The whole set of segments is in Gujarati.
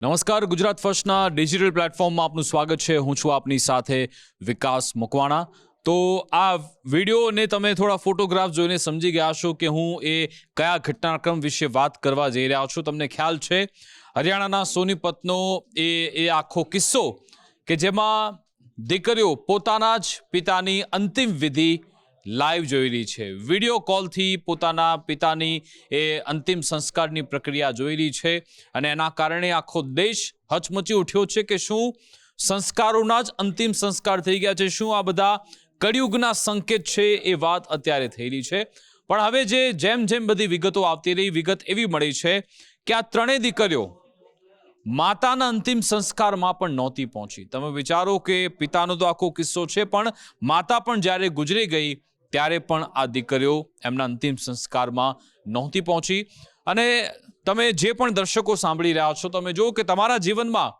નમસ્કાર, ગુજરાત ફર્સ્ટના ડિજિટલ પ્લેટફોર્મમાં આપનું સ્વાગત છે. હું છું આપની સાથે વિકાસ મકવાણા. તો આ વિડીયોને તમે થોડા ફોટોગ્રાફ જોઈને સમજી ગયા છો કે હું એ કયા ઘટનાક્રમ વિશે વાત કરવા જઈ રહ્યા છું. તમને ખ્યાલ છે હરિયાણાના સોનીપતનો એ આખો કિસ્સો કે જેમાં દીકરીઓ પોતાના જ પિતાની અંતિમ વિધિ લાઈવ જોઈ રહી છે. વિડીયો કોલથી પોતાના પિતાની એ અંતિમ સંસ્કારની પ્રક્રિયા જોઈ રહી છે અને એના કારણે આખો દેશ હચમચી ઉઠ્યો છે કે શું સંસ્કારોના જ અંતિમ સંસ્કાર થઈ ગયા છે, શું આ બધા કળિયુગના સંકેત છે. એ વાત અત્યારે થઈ રહી છે. પણ હવે જેમ જેમ બધી વિગતો આવતી રહી, વિગત એવી મળી છે કે આ ત્રણેય દીકરીઓ માતાના અંતિમ સંસ્કારમાં પણ નહોતી પહોંચી. તમે વિચારો કે પિતાનો તો આખો કિસ્સો છે, પણ માતા પણ જ્યારે ગુજરી ગઈ ત્યારે પણ આ દીકરીઓ એમના અંતિમ સંસ્કારમાં નહોતી પહોંચી. અને તમે જે પણ દર્શકો સાંભળી રહ્યા છો, તમે જુઓ કે તમારા જીવનમાં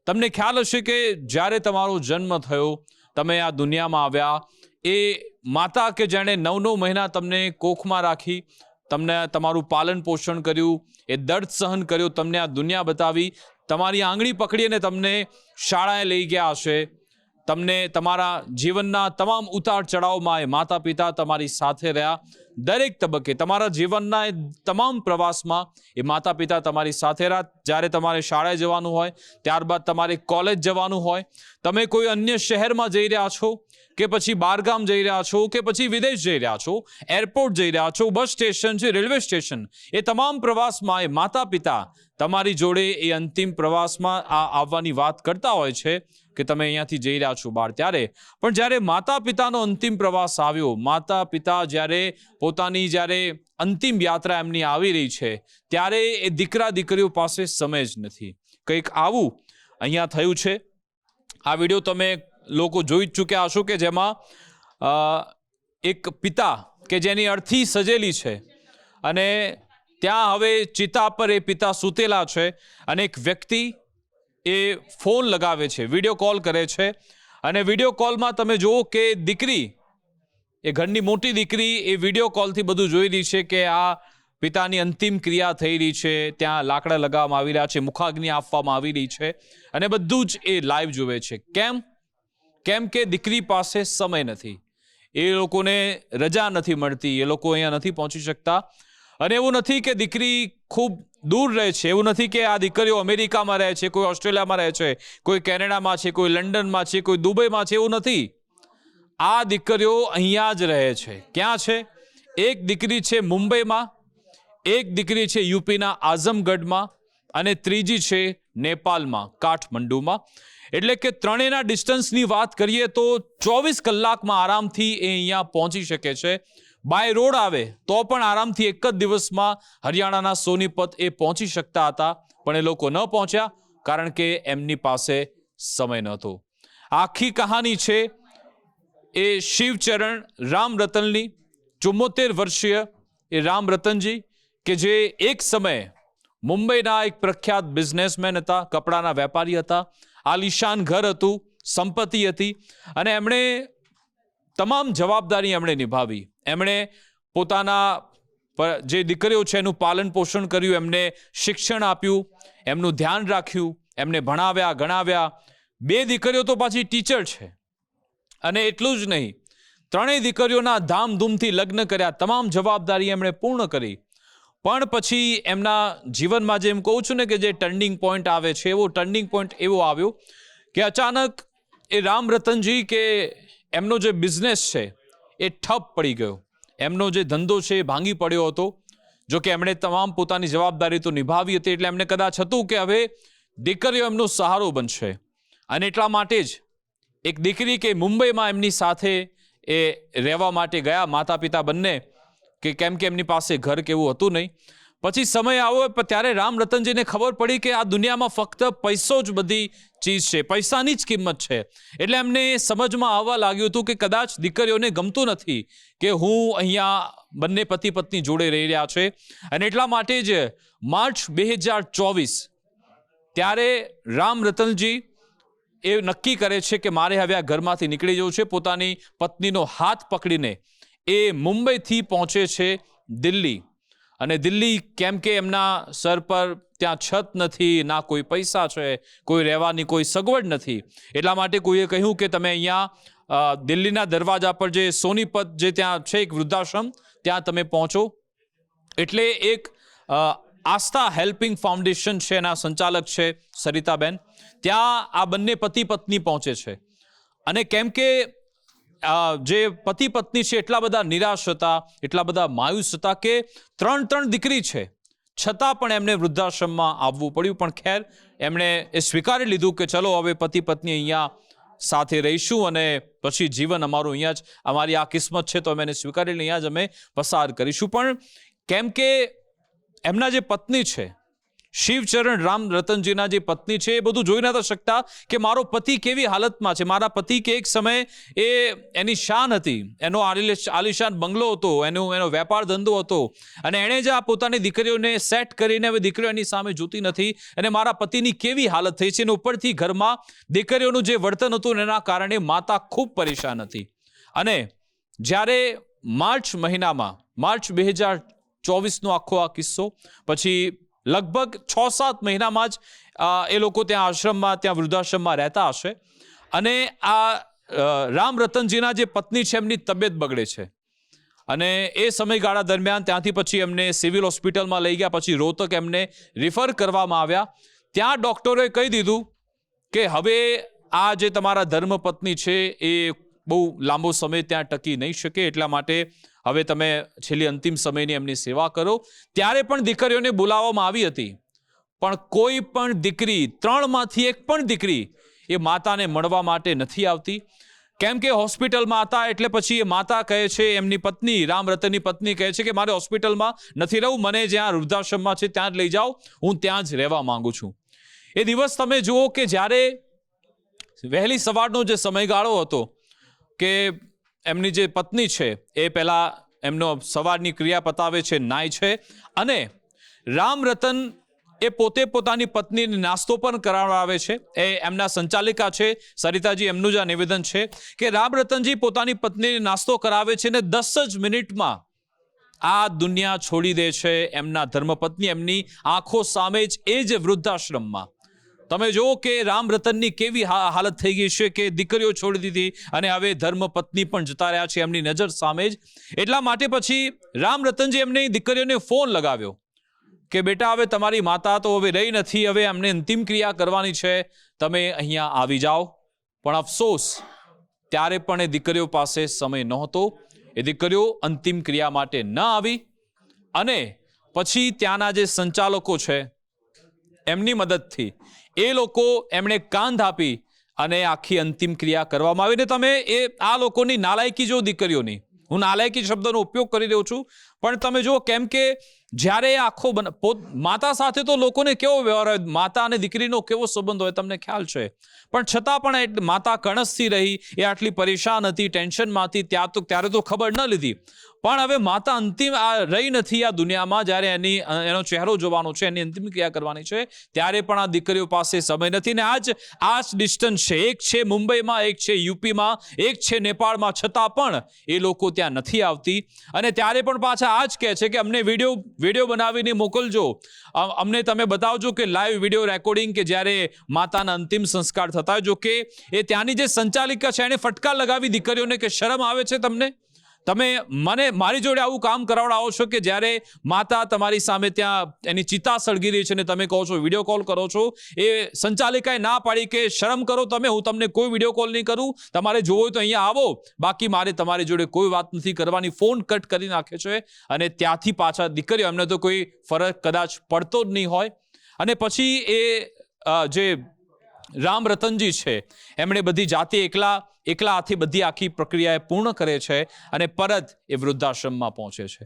તમને ખ્યાલ હશે કે જ્યારે તમારો જન્મ થયો, તમે આ દુનિયામાં આવ્યા, એ માતા કે જેણે 9 મહિના તમને કોખમાં રાખી, તમને તમારું પાલન પોષણ કર્યું, એ દર્દ સહન કર્યો, તમને આ દુનિયા બતાવી, તમારી આંગળી પકડીને તમને શાળાએ લઈ ગયા હશે, તમને તમારા જીવનના તમામ ઉતાર ચઢાવમાં એ માતા પિતા તમારી સાથે રહ્યા. દરેક તબક્કે તમારા જીવનના એ તમામ પ્રવાસમાં એ માતા પિતા તમારી સાથે રહ્યા. જ્યારે તમારે શાળાએ જવાનું હોય, ત્યારબાદ તમારે કોલેજ જવાનું હોય, તમે કોઈ અન્ય શહેરમાં જઈ રહ્યા છો કે પછી બહારગામ જઈ રહ્યા છો કે પછી વિદેશ જઈ રહ્યા છો, એરપોર્ટ જઈ રહ્યા છો, બસ સ્ટેશન છે, રેલવે સ્ટેશન, એ તમામ પ્રવાસમાં એ માતા પિતા તમારી જોડે એ અંતિમ પ્રવાસમાં આવવાની વાત કરતા હોય છે કે તમે અહીંયાથી જઈ રહ્યા છો બહાર. ત્યારે પણ જ્યારે માતા પિતાનો અંતિમ પ્રવાસ આવ્યો, માતા પિતા જ્યારે અંતિમ યાત્રા એમની આવી રહી છે, ત્યારે એ દીકરા દીકરીઓ પાસે સમય જ નથી. કંઈક આવું અહીંયા થયું છે. આ વિડીયો તમે લોકો જોઈ ચૂક્યા હશો કે જેમાં એક પિતા કે જેની અર્થી સજેલી છે અને ત્યાં હવે ચિતા પર એ પિતા સૂતેલા છે અને એક વ્યક્તિ એ ફોન લગાવે છે, વિડીયો કોલ કરે છે. અને વિડીયો કોલમાં તમે જુઓ કે દીકરી, એ ઘરની મોટી દીકરી, એ વિડીયો કોલથી બધું જોઈ રહી છે કે આ પિતાની અંતિમ ક્રિયા થઈ રહી છે, ત્યાં લાકડા લગાવવામાં આવી રહ્યા છે, મુખાગ્નિ આપવામાં આવી રહી છે અને બધું જ એ લાઈવ જોવે છે. કેમ કે દીકરી પાસે સમય નથી, એ લોકોને રજા નથી મળતી, એ લોકો અહીંયા નથી પહોંચી શકતા. અને એવું નથી કે દીકરી ખૂબ દૂર રહે છે, એવું નથી કે આ દીકરીઓ અમેરિકામાં રહે છે, કોઈ ઓસ્ટ્રેલિયામાં રહે છે, કોઈ કેનેડામાં છે, કોઈ લંડનમાં છે, કોઈ દુબઈમાં છે, એવું નથી. આ દીકરીઓ અહીંયા જ રહે છે. ક્યાં છે? એક દીકરી છે મુંબઈમાં, એક દીકરી છે યુપીના આઝમગઢમાં અને ત્રીજી છે નેપાળમાં, કાઠમંડુમાં. એટલે કે ત્રણેયના ડિસ્ટન્સની વાત કરીએ તો 24 કલાકમાં આરામથી એ અહીંયા પહોંચી શકે છે. બાય રોડ આવે તો પણ આરામથી એક જ દિવસમાં હરિયાણાના સોનીપત એ પહોંચી શકતા હતા, પણ એ લોકો ન પહોંચ્યા કારણ કે એમની પાસે સમય નહોતો. આખી કહાની છે એ શિવચરણ રામરતનની. 74 વર્ષીય એ રામરતનજી કે જે એક સમયે મુંબઈના એક પ્રખ્યાત બિઝનેસમેન હતા, કપડાના વેપારી હતા, આલિશાન ઘર હતું, સંપત્તિ હતી અને એમણે તમામ જવાબદારી એમણે નિભાવી. એમણે પોતાના જે દીકરીઓ છે એનું પાલન પોષણ કર્યું, એમને શિક્ષણ આપ્યું, એમનું ધ્યાન રાખ્યું, એમને ભણાવ્યા, ગણાવ્યા. 2 દીકરીઓ તો પાછી ટીચર છે. અને એટલું જ નહીં, ત્રણેય દીકરીઓના ધામધૂમથી લગ્ન કર્યા, તમામ જવાબદારી એમણે પૂર્ણ કરી. પણ પછી એમના જીવનમાં જેમ કહું છું ને કે જે ટર્નિંગ પોઈન્ટ આવે છે, એવો ટર્નિંગ પોઈન્ટ એવો આવ્યો કે અચાનક એ રામરતનજી કે એમનો જે બિઝનેસ છે એ ઠપ પડી ગયો. એમનો જે ધંધો છે એ ભાંગી પડ્યો હતો. જો કે એમણે તમામ પોતાની જવાબદારી તો નિભાવી હતી, એટલે એમને કદાચ હતું કે હવે દીકરીઓ એમનો સહારો બનશે. અને એટલા માટે જ એક દીકરી કે મુંબઈમાં એમની સાથે એ રહેવા માટે ગયા, માતા પિતા બંને, કે કેમ કે એમની પાસે ઘર કેવું હતું નહીં. પછી સમય આવ્યો ત્યારે રામરતનજીને ખબર પડી કે આ દુનિયામાં ફક્ત પૈસો જ બધી ચીજ છે, પૈસાની જ કિંમત છે. એટલે એમને સમજમાં આવવા લાગ્યું હતું કે કદાચ દીકરીઓને ગમતું નથી કે હું અહીંયા બંને પતિ પત્ની જોડે રહી રહ્યા છે. અને એટલા માટે જ માર્ચ 2024 ત્યારે રામરતનજી એ નક્કી કરે છે કે મારે હવે આ ઘરમાંથી નીકળી જવું છે. પોતાની પત્નીનો હાથ પકડીને એ મુંબઈથી પહોંચે છે દિલ્હી. અને દિલ્હી કેમ કે એમના સર પર ત્યાં છત નથી, ના કોઈ પૈસા છે, કોઈ રહેવાની કોઈ સગવડ નથી. એટલા માટે કોઈએ કહ્યું કે તમે અહીંયા દિલ્હીના દરવાજા પર જે સોનીપત જે ત્યાં છે એક વૃદ્ધાશ્રમ, ત્યાં તમે પહોંચો. એટલે એક આસ્થા હેલ્પિંગ ફાઉન્ડેશન છે, એના સંચાલક છે સરિતાબેન. ત્યાં આ બંને પતિ પત્ની પહોંચે છે. અને કેમ કે જે પતિ પત્ની છે એટલા બધા નિરાશ હતા, એટલા બધા માયુસ હતા કે ત્રણ દીકરી છે, છતાં પણ એમને વૃદ્ધાશ્રમમાં આવવું પડ્યું. પણ ખેર, એમણે એ સ્વીકારી લીધું કે ચલો હવે પતિ પત્ની અહીંયા સાથે રહીશું અને પછી જીવન અમારું અહીંયા જ, અમારી આ કિસ્મત છે તો અમે એને સ્વીકારીને અહીંયા જ અમે પસાર કરીશું. પણ કેમ કે એમના જે પત્ની છે, શિવચરણ રામ રતનજીના જે પત્ની છે, એ બધું જોઈ નતા શકતા કે મારો પતિ કેવી હાલતમાં છે. મારા પતિ કે એક સમય એની શાન હતી, એનો આલિશાન બંગલો હતો, એનો વેપાર ધંધો હતો, અને એણે જ આ પોતાની દીકરીઓને સેટ કરીને હવે દીકરીઓ એની સામે જોતી નથી, અને મારા પતિની કેવી હાલત થઈ છે. અને ઉપરથી ઘરમાં દીકરીઓનું જે વર્તન હતું એના કારણે માતા ખૂબ પરેશાન હતી. અને જ્યારે માર્ચ મહિનામાં, માર્ચ 2024નો આખો આ કિસ્સો, પછી લગભગ 6-7 મહિનામાં જ એ લોકો ત્યાં આશ્રમમાં, ત્યાં વૃદ્ધાશ્રમમાં રહેતા હશે. અને આ રામ રતનજીના જે પત્ની છે એમની તબિયત બગડે છે. અને એ સમયગાળા દરમિયાન ત્યાંથી પછી એમને સિવિલ હોસ્પિટલમાં લઈ ગયા, પછી રોહતક એમને રિફર કરવામાં આવ્યા. ત્યાં ડૉક્ટરોએ કહી દીધું કે હવે આ જે તમારા ધર્મપત્ની છે એ બહુ લાંબો સમય ત્યાં ટકી નહીં શકે, એટલા માટે હવે તમે છેલ્લી અંતિમ સમયની એમની સેવા કરો. ત્યારે પણ દીકરીઓને બોલાવવામાં આવી હતી, પણ કોઈ પણ દીકરી, 3માંથી એક પણ દીકરી એ માતાને મળવા માટે નથી આવતી. કેમ કે હોસ્પિટલમાં હતા. એટલે પછી એ માતા કહે છે, એમની પત્ની, રામ રતનની પત્ની કહે છે કે મારે હોસ્પિટલમાં નથી રહેવું, મને જ્યાં વૃદ્ધાશ્રમમાં છે ત્યાં જ લઈ જાઓ, હું ત્યાં જ રહેવા માંગુ છું. એ દિવસ તમે જુઓ કે જ્યારે વહેલી સવારનો જે સમયગાળો હતો કે એમની જે પત્ની છે એ પહેલા એમનો સવારની ક્રિયા પતાવે છે, નાય છે, અને રામ રતન એ પોતે પોતાની પત્નીને નાસ્તો પણ કરાવડાવે છે. એ એમના સંચાલિકા છે સરિતાજી, એમનું જ આ નિવેદન છે કે રામ રતનજી પોતાની પત્નીને નાસ્તો કરાવે છે ને 10 જ મિનિટમાં આ દુનિયા છોડી દે છે. એમના ધર્મપત્ની એમની આંખો સામે જ એ જ વૃદ્ધાશ્રમમાં. તમે જુઓ કે રામ રતનની કેવી હાલત થઈ ગઈ છે કે દીકરીઓ છોડી દીધી અને હવે ધર્મપત્ની પણ જતા રહ્યા છે એમની નજર સામે જ. એટલા માટે પછી રામ રતનજી એમની દીકરીઓને ફોન લગાવ્યો કે બેટા, હવે તમારી માતા તો હવે રહી નથી, હવે એમને અંતિમ ક્રિયા કરવાની છે, તમે અહીંયા આવી જાઓ. પણ અફસોસ, ત્યારે પણ એ દીકરીઓ પાસે સમય નહોતો. એ દીકરીઓ અંતિમ ક્રિયા માટે ન આવી. અને પછી ત્યાંના જે સંચાલકો છે એમની મદદથી એ લોકો એમણે કાંધ આપી અને આખી અંતિમ ક્રિયા કરવામાં આવી. ને તમે આ લોકોની નાલાયકી જો દીકરીઓની, હું નાલાયકી શબ્દનો ઉપયોગ કરી રહ્યો છું, પણ તમે જુઓ કેમ કે જ્યારે આખો માતા સાથે તો લોકોને કેવો વ્યવહાર હોય, માતા અને દીકરીનો કેવો સંબંધ હોય તમને ખ્યાલ છે. પણ છતાં પણ માતા કણસથી રહી, એ આટલી પરેશાન હતી, ટેન્શનમાં હતી, ત્યારે તો ખબર ન લીધી. પણ હવે માતા અંતિમ રહી નથી આ દુનિયામાં, જ્યારે એનો ચહેરો જોવાનો છે, એની અંતિમ ક્રિયા કરવાની છે, ત્યારે પણ આ દીકરીઓ પાસે સમય નથી. ને આ જ ડિસ્ટન્સ છે, એક છે મુંબઈમાં, એક છે યુપીમાં, એક છે નેપાળમાં, છતાં પણ એ લોકો ત્યાં નથી આવતી. અને ત્યારે પણ પાછા આ જ કહે છે કે અમને વિડીયો બનાવીને મોકલજો, અમને તમે બતાવજો કે લાઈવ વિડીયો રેકોર્ડિંગ કે જ્યારે માતાના અંતિમ સંસ્કાર થતા. જો કે એ ત્યાંની જે સંચાલિકા છે એને ફટકાર લગાવી દીકરીઓને કે શરમ આવે છે તમને? તમે મારી જોડે આવું કામ કરાવડાવો છો કે જ્યારે માતા તમારી સામે ત્યાં એની ચિતા સળગી રહી છે ને તમે કહો છો વિડીયો કોલ કરો છો. એ સંચાલિકાએ ના પાડી કે શરમ કરો તમે, હું તમને કોઈ વિડીયો કોલ નહીં કરું, તમારે જોવો હોય તો અહીંયા આવો, બાકી મારે તમારી જોડે કોઈ વાત નથી કરવાની. ફોન કટ કરી નાખે છે. અને ત્યાંથી પાછા દીકરીઓ, એમને તો કોઈ ફરક કદાચ પડતો જ નહીં હોય. અને પછી એ જે રામ રતનજી છે એમણે બધી જાતે એકલા હાથે બધી આખી પ્રક્રિયા પૂર્ણ કરે છે અને પરત એ વૃદ્ધાશ્રમમાં પહોંચે છે.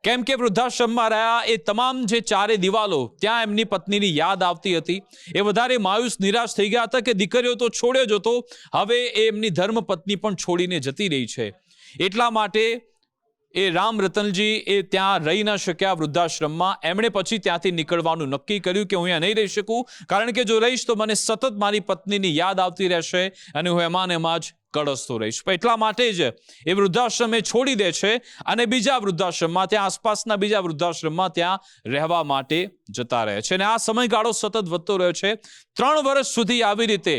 કેમ કે વૃદ્ધાશ્રમમાં રહ્યા એ તમામ જે ચારે દિવાલો, ત્યાં એમની પત્નીની યાદ આવતી હતી. એ વધારે માયુસ, નિરાશ થઈ ગયા હતા કે દીકરીઓ તો છોડ્યો જ હતો, હવે એ એમની ધર્મપત્ની પણ છોડીને જતી રહી છે. એટલા માટે એ રામ રતનજી એ ત્યાં રહી ન શક્યા વૃદ્ધાશ્રમમાં. એમણે પછી ત્યાંથી નીકળવાનું નક્કી કર્યું કે હું અહીંયા નહીં રહી શકું, કારણ કે જો રહીશ તો મને સતત મારી પત્નીની યાદ આવતી રહેશે અને હું એમાં ને એમાં જ કળસતો રહીશ. પણ એટલા માટે જ એ વૃદ્ધાશ્રમ એ છોડી દે છે અને બીજા વૃદ્ધાશ્રમમાં, ત્યાં આસપાસના બીજા વૃદ્ધાશ્રમમાં ત્યાં રહેવા માટે જતા રહે છે. અને આ સમયગાળો સતત વધતો રહ્યો છે. 3 વર્ષ સુધી આવી રીતે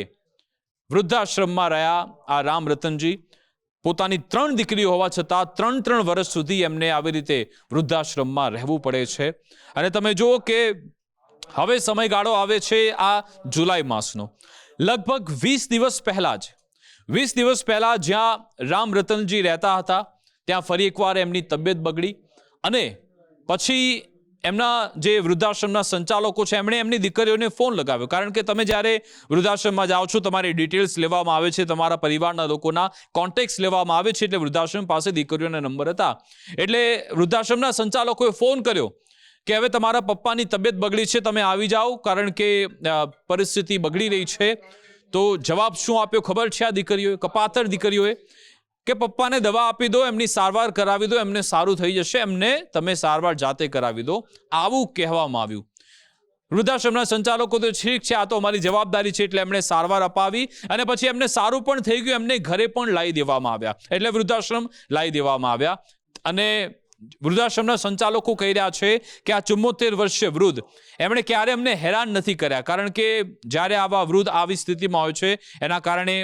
વૃદ્ધાશ્રમમાં રહ્યા આ રામ રતનજી. પોતાની 3 દીકરીઓ હોવા છતાં 3 વર્ષ સુધી એમને આવી રીતે વૃદ્ધાશ્રમમાં રહેવું પડે છે. અને તમે જુઓ કે હવે સમયગાળો આવે છે આ જુલાઈ માસનો. લગભગ 20 દિવસ પહેલા જ્યાં રામ રતનજી રહેતા હતા ત્યાં ફરી એકવાર એમની તબિયત બગડી અને પછી એમના જે વૃદ્ધાશ્રમના સંચાલકો છે એમણે એમની દીકરીઓને ફોન લગાવ્યો. કારણ કે તમે જ્યારે વૃદ્ધાશ્રમમાં જાઓ છો, તમારી ડિટેલ્સ લેવામાં આવે છે, તમારા પરિવારના લોકોના કોન્ટેક્ટ્સ લેવામાં આવે છે. એટલે વૃદ્ધાશ્રમ પાસે દીકરીઓના નંબર હતા. એટલે વૃદ્ધાશ્રમના સંચાલકોએ ફોન કર્યો કે હવે તમારા પપ્પાની તબિયત બગડી છે, તમે આવી જાઓ, કારણ કે પરિસ્થિતિ બગડી રહી છે. તો જવાબ શું આપ્યો ખબર છે આ દીકરીઓએ, કપાતર દીકરીઓએ, કે પપ્પાને દવા આપી દો, એમની સારવાર કરાવી દો, એમને સારું થઈ જશે, એમને તમે સારવાર જાતે કરાવી દો, આવું કહેવામાં આવ્યું. વૃદ્ધાશ્રમના સંચાલકો તો ઠીક છે, આ તો અમારી જવાબદારી છે, એટલે એમણે સારવાર અપાવી અને પછી એમને સારું પણ થઈ ગયું. એમને ઘરે પણ લાવી દેવામાં આવ્યા, એટલે વૃદ્ધાશ્રમ લાવી દેવામાં આવ્યા. અને વૃદ્ધાશ્રમના સંચાલકો કહી રહ્યા છે કે આ 74 વર્ષીય વૃદ્ધ એમણે ક્યારે એમને હેરાન નથી કર્યા, કારણ કે જ્યારે આવા વૃદ્ધ આવી સ્થિતિમાં હોય છે એના કારણે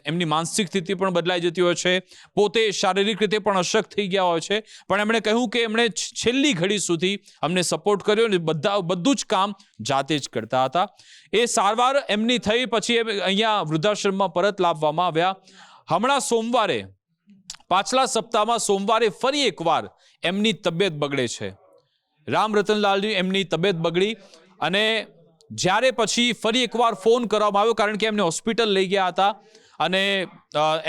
એમની માનસિક સ્થિતિ પણ બદલાઈ જતી હોય છે, પોતે શારીરિક રીતે પણ અશક્ત થઈ ગયા હોય છે. પણ એમણે કહ્યું કે એમણે છેલ્લી ઘડી સુધી અમને સપોર્ટ કર્યો અને બધું જ કામ જાતે જ કરતા હતા. એ સારવાર એમની થઈ પછી અહીંયા વૃદ્ધાશ્રમમાં પરત લાવવામાં આવ્યા. હમણાં સોમવારે, પાછલા સપ્તાહમાં સોમવારે ફરી એકવાર એમની તબિયત બગડે છે. રામ રતનલાલજી એમની તબિયત બગડી અને જ્યારે પછી ફરી એકવાર ફોન કરવામાં આવ્યો, કારણ કે એમને હોસ્પિટલ લઈ ગયા હતા અને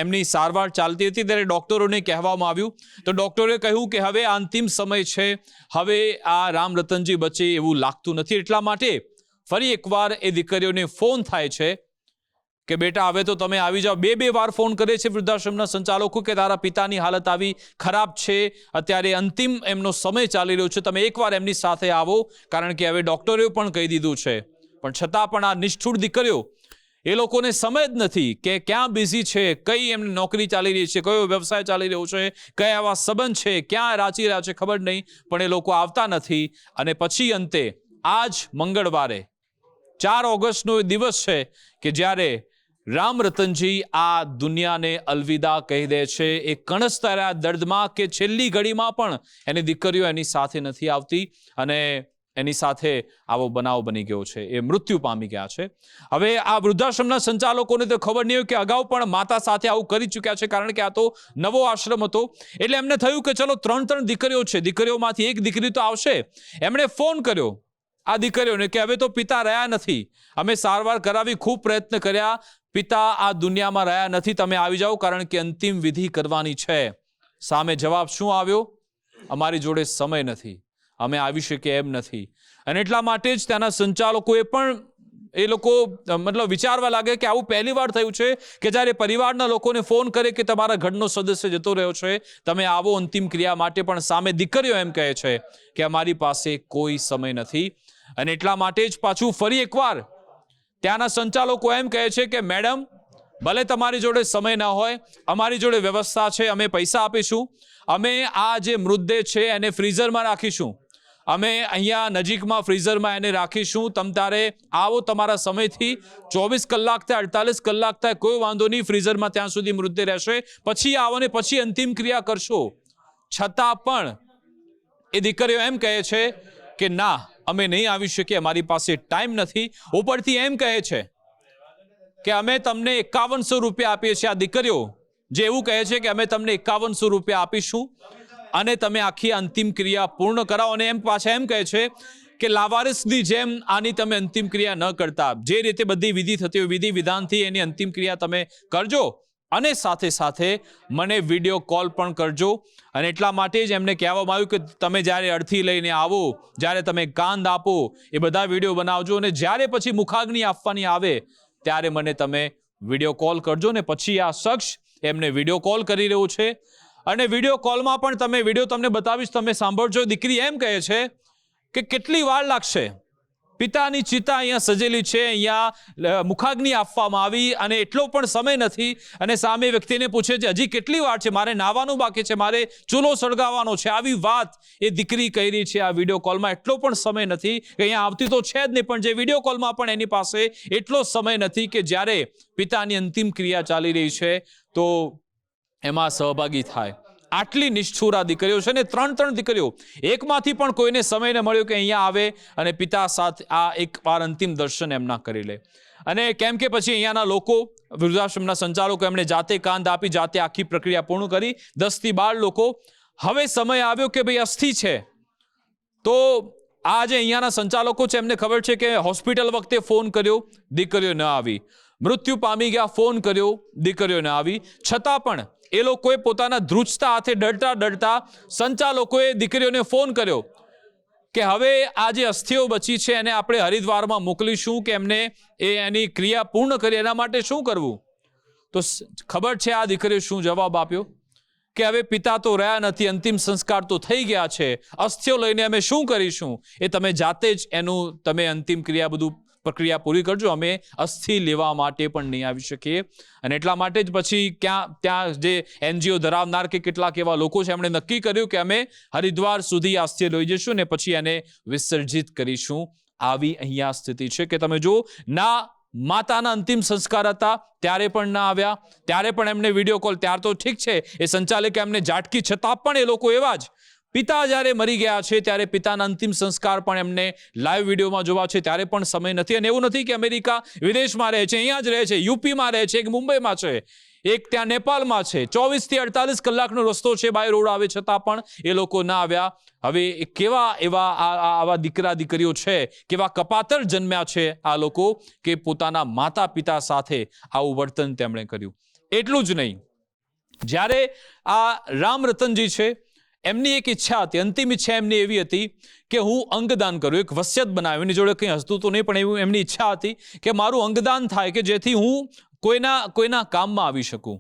એમની સારવાર ચાલતી હતી, ત્યારે ડૉક્ટરોને કહેવામાં આવ્યું. તો ડૉક્ટરે કહ્યું કે હવે અંતિમ સમય છે, હવે આ રામ રતનજી બચે એવું લાગતું નથી. એટલા માટે ફરી એકવાર એ દીકરીઓને ફોન થાય છે કે બેટા હવે તો તમે આવી જાઓ. 2 વાર ફોન કરે છે વૃદ્ધાશ્રમના સંચાલકો કે તારા પિતાની હાલત આવી ખરાબ છે, અત્યારે અંતિમ એમનો સમય ચાલી રહ્યો છે, તમે એકવાર એમની સાથે આવો, કારણ કે હવે ડૉક્ટરોએ પણ કહી દીધું છે. પણ છતાં પણ આ નિષ્ઠુર દીકરીઓ, એ લોકોને સમજ જ નથી કે ક્યાં બિઝી છે, કઈ એમની નોકરી ચાલી રહી છે, કયો વ્યવસાય ચાલી રહ્યો છે, કયા આવા સંબંધ છે, ક્યાં રાચી રહ્યા છે ખબર નહીં, પણ એ લોકો આવતા નથી. અને પછી અંતે આજ મંગળવારે 4 ઓગસ્ટનો દિવસ છે કે જ્યારે રામ રતનજી આ દુનિયાને અલવિદા કહી દે છે. એ કણસતા દર્દમાં કે છેલ્લી ઘડીમાં પણ એની દીકરીઓ એની સાથે નથી આવતી અને એની સાથે આવો બનાવ બની ગયો છે, એ મૃત્યુ પામી ગયા છે. હવે આ વૃદ્ધાશ્રમના સંચાલકોને તો ખબર નહીં હોય કે અગાઉ પણ માતા સાથે આવું કરી ચૂક્યા છે, કારણ કે આ તો નવો આશ્રમ હતો. એટલે એમને થયું કે ચલો 3 દીકરીઓ છે, દીકરીઓમાંથી એક દીકરી તો આવશે. એમણે ફોન કર્યો આ દીકરીઓને કે હવે તો પિતા રહ્યા નથી, અમે સારવાર કરાવી, ખૂબ પ્રયત્ન કર્યા, પિતા આ દુનિયામાં રહ્યા નથી, તમે આવી જાઓ, કારણ કે અંતિમ વિધિ કરવાની છે. સામે જવાબ શું આવ્યો? અમારી જોડે સમય નથી, અમે આવી શકીએ એમ નથી. અને એટલા માટે જ ત્યાંના સંચાલકોએ પણ એ લોકો વિચારવા લાગે કે આવું પહેલી વાર થયું છે કે જ્યારે પરિવારના લોકોને ફોન કરે કે તમારા ઘરનો સદસ્ય જતો રહ્યો છે, તમે આવો અંતિમ ક્રિયા માટે, પણ સામે દીકરીઓ એમ કહે છે કે અમારી પાસે કોઈ સમય નથી. અને એટલા માટે જ પાછું ફરી એકવાર ત્યાંના સંચાલકો એમ કહે છે કે મેડમ, ભલે તમારી જોડે સમય ન હોય, અમારી જોડે વ્યવસ્થા છે, અમે પૈસા આપીશું, અમે આ જે મૃતદેહ છે એને ફ્રીઝરમાં રાખીશું, અમે અહીંયા નજીકમાં ફ્રીઝરમાં એને રાખીશું, તમ તારે આવો તમારા સમયથી 24 કલાક થાય 48 કલાક થાય કોઈ વાંધો નહીં, ફ્રીઝરમાં ત્યાં સુધી મૃતદેહ રહેશે, પછી આવો ને પછી અંતિમ ક્રિયા કરશો. છતાં પણ એ દીકરીઓ એમ કહે છે કે ના, અમે નહીં આવી શકીએ, અમારી પાસે ટાઈમ નથી. ઉપરથી એમ કહે છે કે અમે તમને 5100 રૂપિયા આપીએ છીએ. આ દીકરીઓ જે એવું કહે છે કે અમે તમને 5100 રૂપિયા આપીશું અને તમે આખી અંતિમ ક્રિયા પૂર્ણ કરાવો. અને એમ પાછા એમ કહે છે કે લાવારિસની જેમ આની તમે અંતિમ ક્રિયા ન કરતા, જે રીતે બધી વિધિ થતી હોય વિધિ વિધાનથી એની અંતિમ ક્રિયા તમે કરજો અને સાથે સાથે મને વિડીયો કોલ પણ કરજો. અને એટલા માટે જ એમને કહેવામાં આવ્યું કે તમે જ્યારે અડધી લઈને આવો, જ્યારે તમે કાંદ આપો, એ બધા વિડીયો બનાવજો અને જ્યારે પછી મુખાગ્નિ આપવાની આવે ત્યારે મને તમે વિડીયો કોલ કરજો. ને પછી આ શખ્સ એમને વિડીયો કોલ કરી રહ્યો છે અને વિડીયો કોલમાં પણ તમે વિડીયો તમને બતાવીશ, તમે સાંભળજો. દીકરી એમ કહે છે કે કેટલી વાર લાગશે, પિતાની ચિતા અહીંયા સજેલી છે, અહીંયા મુખાગ્નિ આપવામાં આવી અને એટલો પણ સમય નથી. અને સામે વ્યક્તિને પૂછે છે હજી કેટલી વાર છે, મારે નાહવાનું બાકી છે, મારે ચૂલો સળગાવવાનો છે. આવી વાત એ દીકરી કહી રહી છે આ વિડીયો કોલમાં. એટલો પણ સમય નથી કે અહીંયા આવતી તો છે જ નહીં, પણ જે વિડીયો કોલમાં પણ એની પાસે એટલો સમય નથી કે જ્યારે પિતાની અંતિમ ક્રિયા ચાલી રહી છે તો એમાં સહભાગી થાય. આટલી નિષ્ઠુર આ દીકરીઓ છે ને, ત્રણ દીકરીઓ, એકમાંથી પણ કોઈને સમય ન મળ્યો કે અહીંયા આવે અને પિતા સાથે આ એકવાર અંતિમ દર્શન એમના કરી લે. અને કેમ કે પછી અહીંયાના લોકો, વૃદ્ધાશ્રમના સંચાલકો, એમણે જાતે કાંધ આપી, જાતે આખી પ્રક્રિયા પૂર્ણ કરી. 10 થી 12 લોકો. હવે સમય આવ્યો કે ભાઈ અસ્થિ છે. તો આ જે અહીંયાના સંચાલકો છે એમને ખબર છે કે હોસ્પિટલ વખતે ફોન કર્યો, દીકરીઓ ન આવી. મૃત્યુ પામી ગયા, ફોન કર્યો, દીકરીઓ ન આવી. છતાં પણ એ લોકોએ પોતાના ધ્રુજતા હાથે ડરતા સંચાલકોએ દીકરીઓને ફોન કર્યો કે હવે આ જે અસ્થિઓ બચી છે એને આપણે હરિદ્વારમાં મોકલીશું કે એમને એની ક્રિયા પૂર્ણ કરી. એના માટે શું કરવું? તો ખબર છે આ દીકરીએ શું જવાબ આપ્યો કે હવે પિતા તો રહ્યા નથી, અંતિમ સંસ્કાર તો થઈ ગયા છે, અસ્થિઓ લઈને અમે શું કરીશું? એ તમે જાતે જ એનું તમે અંતિમ ક્રિયા બધું પ્રક્રિયા પૂરી કરજો, અમે અસ્થિ લેવા માટે પણ નહીં આવી શકીએ. અને એટલા માટે જ પછી ત્યાં જે NGO ધરાવનાર કે કેટલાક એવા લોકો છે એમણે નક્કી કર્યું કે અમે હરિદ્વાર સુધી આ અસ્થિ લઈ જઈશું ને પછી એને વિસર્જિત કરીશું. આવી અહીંયા સ્થિતિ છે કે તમે જો, ના માતાના અંતિમ સંસ્કાર હતા ત્યારે પણ ના આવ્યા, ત્યારે પણ એમને વિડીયો કોલ, ત્યાર તો ઠીક છે એ સંચાલકે એમને ઝાટકી, છતાં પણ એ લોકો એવા જ. પિતા જ્યારે મરી ગયા છે ત્યારે પિતાના અંતિમ સંસ્કાર પણ એમને લાઈવ વિડીયોમાં જોવા છે, ત્યારે પણ સમય નથી. અને એવું નથી કે અમેરિકા વિદેશમાં રહે છે, અહીંયા જ રહે છે, યુપીમાં રહે છે, એક મુંબઈમાં છે, એક ત્યાં નેપાળમાં છે. 24 થી 48 કલાકનો રસ્તો છે, બાય રોડ આવે, છતાં પણ એ લોકો ના આવ્યા. હવે કેવા એવા આવા દીકરા દીકરીઓ છે, કેવા કપાતર જન્મ્યા છે આ લોકો કે પોતાના માતા પિતા સાથે આવું વર્તન તેમણે કર્યું. એટલું જ નહીં, જ્યારે આ રામ રતનજી છે એમની એક ઈચ્છા હતી, અંતિમ ઈચ્છા એમની એવી હતી કે હું અંગદાન કરું. એક વસિયત બનાવ્યું, એની જોડે કંઈ હસતું તો નહીં પણ એવું એમની ઈચ્છા હતી કે મારું અંગદાન થાય કે જેથી હું કોઈના કામમાં આવી શકું.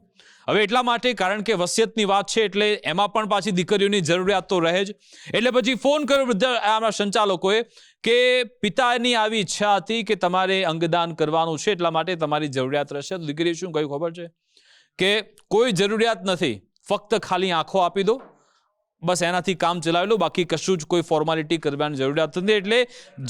હવે એટલા માટે, કારણ કે વસિયતની વાત છે એટલે એમાં પણ પાછી દીકરીઓની જરૂરિયાત તો રહે જ. એટલે પછી ફોન કર્યો બધા સંચાલકોએ કે પિતાની આવી ઈચ્છા હતી કે તમારે અંગદાન કરવાનું છે, એટલા માટે તમારી જરૂરિયાત રહેશે. તો દીકરીએ શું કહ્યું ખબર છે કે કોઈ જરૂરિયાત નથી, ફક્ત ખાલી આંખો આપી દો, બસ એનાથી કામ ચલાવી લો, બાકી કશું જ કોઈ ફોર્માલિટી કરવાની જરૂરિયાત નથી. એટલે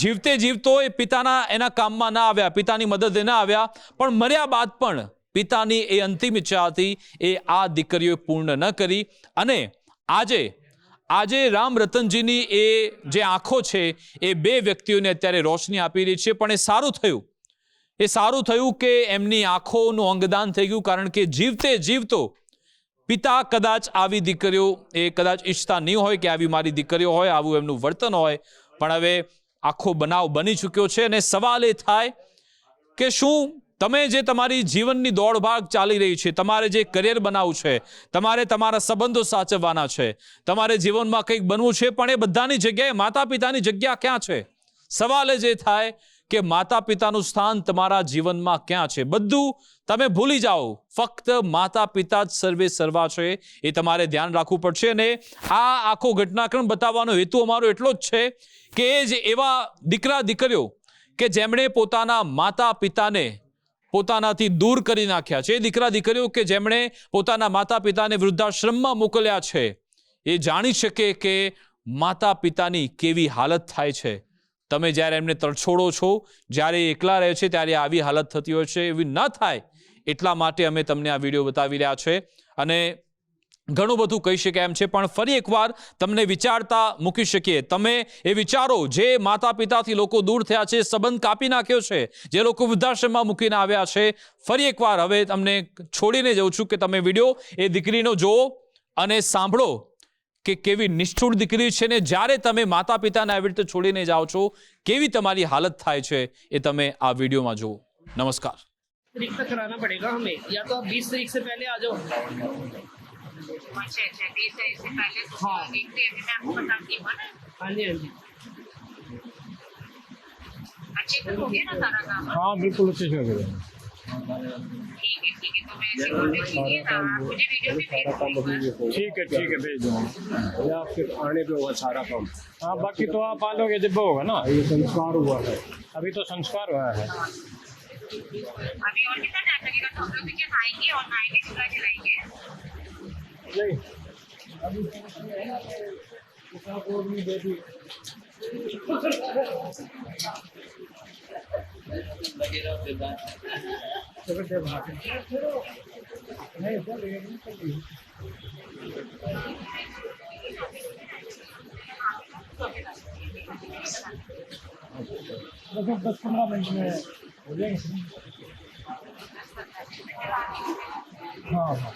જીવતે જીવતો એ પિતાના એના કામમાં ના આવ્યા, પિતાની મદદે ના આવ્યા, પણ મર્યા બાદ પણ પિતાની એ અંતિમ ઈચ્છા હતી એ આ દીકરીઓએ પૂર્ણ ન કરી. અને આજે રામ રતનજીની એ જે આંખો છે એ 2 વ્યક્તિઓને અત્યારે રોશની આપી રહી છે. પણ એ સારું થયું કે એમની આંખોનું અંગદાન થઈ ગયું, કારણ કે જીવતે જીવતો પિતા કદાચ આવી દીકરીઓ એ કદાચ ઈચ્છતા નહીં હોય કે આવી મારી દીકરીઓ હોય, આવું એમનું વર્તન હોય. પણ હવે આખો બનાવ બની ચૂક્યો છે અને સવાલ એ થાય કે શું તમે જે તમારી જીવનની દોડભાગ ચાલી રહી છે, તમારે જે કરિયર બનાવવું છે, તમારે તમારા સંબંધો સાચવવાના છે, તમારે જીવનમાં કંઈક બનવું છે, પણ એ બધાની જગ્યાએ માતા પિતાની જગ્યા ક્યાં છે? સવાલ જ એ થાય કે માતા પિતાનું સ્થાન તમારા જીવનમાં ક્યાં છે? બધું તમે ભૂલી જાઓ, ફક્ત માતા પિતા જ સર્વે સર્વા છે, એ તમારે ધ્યાન રાખવું પડશે. અને આ આખો ઘટનાક્રમ બતાવવાનો હેતુ અમારો એટલો જ છે કે એ જ એવા દીકરા દીકરીઓ કે જેમણે પોતાના માતા પિતાને પોતાનાથી દૂર કરી નાખ્યા છે, એ દીકરા દીકરીઓ કે જેમણે પોતાના માતા પિતાને વૃદ્ધાશ્રમમાં મોકલ્યા છે, એ જાણી શકે કે માતા પિતાની કેવી હાલત થાય છે. તમે જ્યારે એમને તરછોડો છો, જ્યારે એકલા રહે છે, ત્યારે આવી હાલત થતી હોય છે. એવી ન થાય એટલા માટે અમે તમને આ વિડીયો બતાવી રહ્યા છે. અને ઘણું બધું કહી શકાય એમ છે, પણ ફરી એકવાર તમને વિચારતા મૂકી શકીએ. તમે એ વિચારો, જે માતા પિતાથી લોકો દૂર થયા છે, સંબંધ કાપી નાખ્યો છે, જે લોકો વૃદ્ધાશ્રમમાં મૂકીને આવ્યા છે, ફરી એકવાર હવે તમને છોડીને જઉં છું કે તમે વિડીયો એ દીકરીનો જુઓ અને સાંભળો કે કેવી નિષ્ઠુર દીકરી છે ને જ્યારે તમે માતા પિતાને આવી રીતે છોડીને જાઓ છો, કેવી તમારી હાલત થાય છે, એ તમે આ વિડીયોમાં જુઓ. નમસ્કાર. तारीख तक कराना पड़ेगा हमें, या तो आप 20 तारीख से पहले आ जाओ. अच्छा 20 तारीख से पहले तो हाँ. देखते हैं, मैं आपको बताती हूँ ना. हाँ जी, हाँ जी. अच्छे से हो गया ना सारा काम? हाँ बिल्कुल अच्छे से हो गया. ठीक है, तो मैं ऐसे ऑर्डर कीजिए ना, आप मुझे वीडियो भी भेज दीजिएगा। ठीक है भेज दूँगा। या फिर आने पे होगा सारा काम। हाँ, बाकी तो आप आ लोगे जब होगा ना, ये संस्कार हुआ है, अभी तो संस्कार हुआ है। अभी और कितना टाइम लगेगा? तो हम लोग भी क्या आएंगे और 9 days का चलाएंगे। नहीं, अभी तो है ना, किताब और नहीं दे दी। नहीं सर, ये नहीं चल रही। 10-15 मिनट में हो जाएंगे। हाँ हाँ।